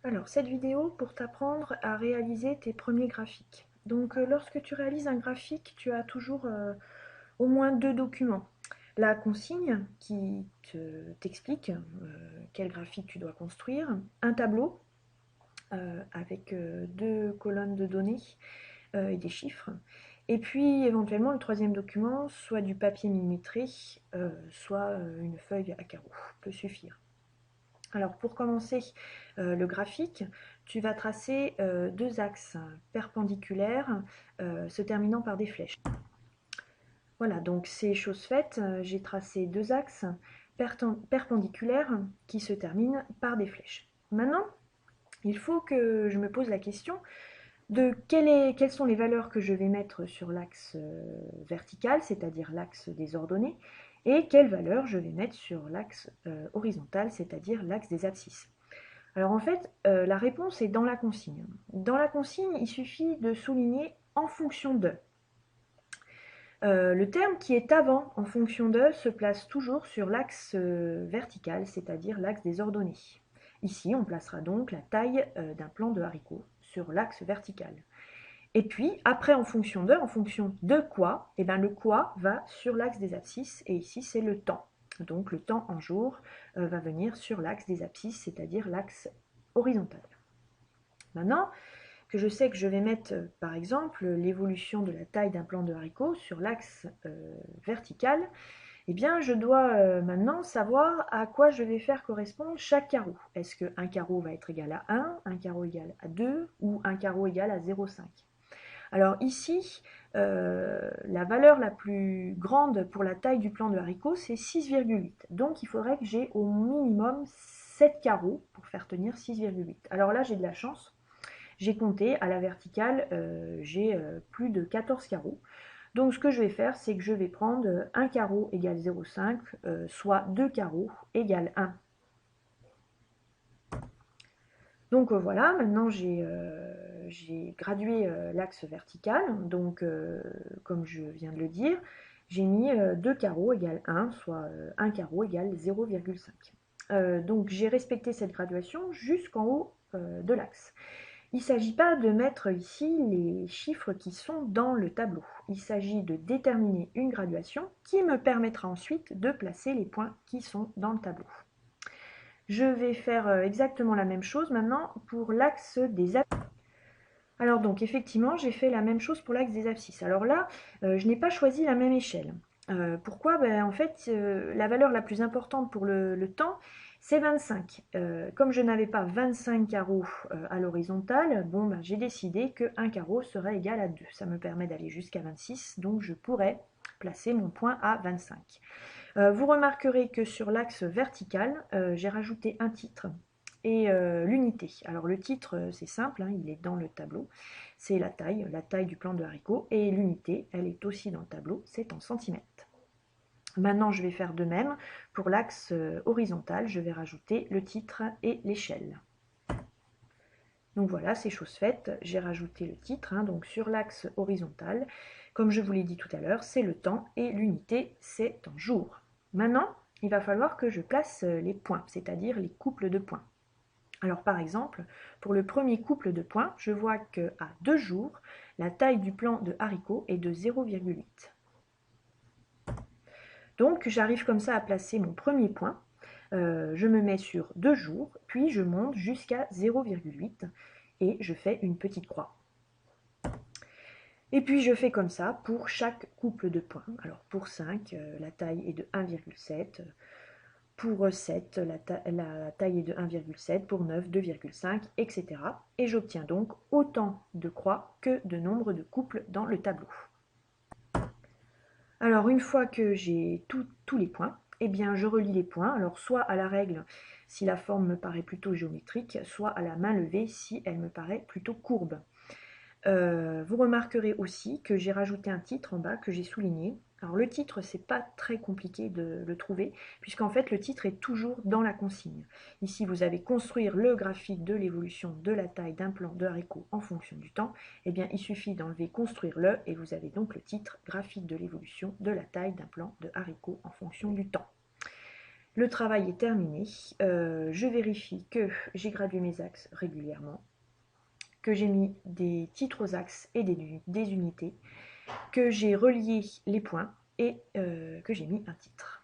Alors, cette vidéo pour t'apprendre à réaliser tes premiers graphiques. Donc, lorsque tu réalises un graphique, tu as toujours au moins deux documents. La consigne qui t'explique quel graphique tu dois construire, un tableau avec deux colonnes de données et des chiffres, et puis éventuellement le troisième document, soit du papier millimétré, soit une feuille à carreaux, peut suffire. Alors pour commencer le graphique, tu vas tracer deux axes perpendiculaires se terminant par des flèches. Voilà, donc c'est chose faite, j'ai tracé deux axes perpendiculaires qui se terminent par des flèches. Maintenant, il faut que je me pose la question de quelles sont les valeurs que je vais mettre sur l'axe vertical, c'est-à-dire l'axe des ordonnées, et quelles valeurs je vais mettre sur l'axe horizontal, c'est-à-dire l'axe des abscisses. Alors en fait, la réponse est dans la consigne. Dans la consigne, il suffit de souligner en fonction de. Le terme qui est avant en fonction de se place toujours sur l'axe vertical, c'est-à-dire l'axe des ordonnées. Ici, on placera donc la taille d'un plant de haricot sur l'axe vertical. Et puis, après, en fonction de quoi, eh ben, le quoi va sur l'axe des abscisses, et ici, c'est le temps. Donc, le temps en jour va venir sur l'axe des abscisses, c'est-à-dire l'axe horizontal. Maintenant que je sais que je vais mettre, par exemple, l'évolution de la taille d'un plant de haricot sur l'axe vertical, eh bien, je dois maintenant savoir à quoi je vais faire correspondre chaque carreau. Est-ce qu'un carreau va être égal à 1, un carreau égal à 2 ou un carreau égal à 0,5? Alors ici, la valeur la plus grande pour la taille du plant de haricot, c'est 6,8. Donc il faudrait que j'ai au minimum 7 carreaux pour faire tenir 6,8. Alors là, j'ai de la chance. J'ai compté à la verticale, j'ai plus de 14 carreaux. Donc ce que je vais faire, c'est que je vais prendre un carreau égale 0,5, soit 2 carreaux égale 1. Donc voilà, maintenant j'ai gradué l'axe vertical, donc comme je viens de le dire, j'ai mis 2 carreaux égale 1, soit 1 carreau égale 0,5. Donc j'ai respecté cette graduation jusqu'en haut de l'axe. Il ne s'agit pas de mettre ici les chiffres qui sont dans le tableau. Il s'agit de déterminer une graduation qui me permettra ensuite de placer les points qui sont dans le tableau. Je vais faire exactement la même chose maintenant pour l'axe des abscisses. Alors donc effectivement, j'ai fait la même chose pour l'axe des abscisses. Alors là, je n'ai pas choisi la même échelle. Pourquoi? En fait, la valeur la plus importante pour le temps, c'est 25. Comme je n'avais pas 25 carreaux à l'horizontale, j'ai décidé qu'un carreau serait égal à 2. Ça me permet d'aller jusqu'à 26, donc je pourrais placer mon point à 25. Vous remarquerez que sur l'axe vertical, j'ai rajouté un titre et l'unité. Alors le titre, c'est simple, il est dans le tableau, c'est la taille du plant de haricot, et l'unité, elle est aussi dans le tableau, c'est en centimètres. Maintenant, je vais faire de même pour l'axe horizontal, je vais rajouter le titre et l'échelle. Donc voilà, c'est chose faite, j'ai rajouté le titre, donc sur l'axe horizontal, comme je vous l'ai dit tout à l'heure, c'est le temps et l'unité, c'est en jours. Maintenant, il va falloir que je place les points, c'est-à-dire les couples de points. Alors par exemple, pour le premier couple de points, je vois qu'à 2 jours, la taille du plant de haricot est de 0,8. Donc j'arrive comme ça à placer mon premier point. Je me mets sur 2 jours, puis je monte jusqu'à 0,8 et je fais une petite croix. Et puis je fais comme ça pour chaque couple de points. Alors pour 5, la taille est de 1,7. Pour 7, la taille est de 1,7. Pour 9, 2,5, etc. Et j'obtiens donc autant de croix que de nombre de couples dans le tableau. Alors une fois que j'ai tous les points, eh bien je relie les points, alors soit à la règle si la forme me paraît plutôt géométrique, soit à la main levée si elle me paraît plutôt courbe. Vous remarquerez aussi que j'ai rajouté un titre en bas que j'ai souligné. Alors le titre, c'est pas très compliqué de le trouver, puisqu'en fait le titre est toujours dans la consigne. Ici, vous avez construire le graphique de l'évolution de la taille d'un plant de haricot en fonction du temps. Eh bien, il suffit d'enlever construire le, et vous avez donc le titre graphique de l'évolution de la taille d'un plant de haricot en fonction du temps. Le travail est terminé. Je vérifie que j'ai gradué mes axes régulièrement, que j'ai mis des titres aux axes et des unités, que j'ai relié les points et que j'ai mis un titre.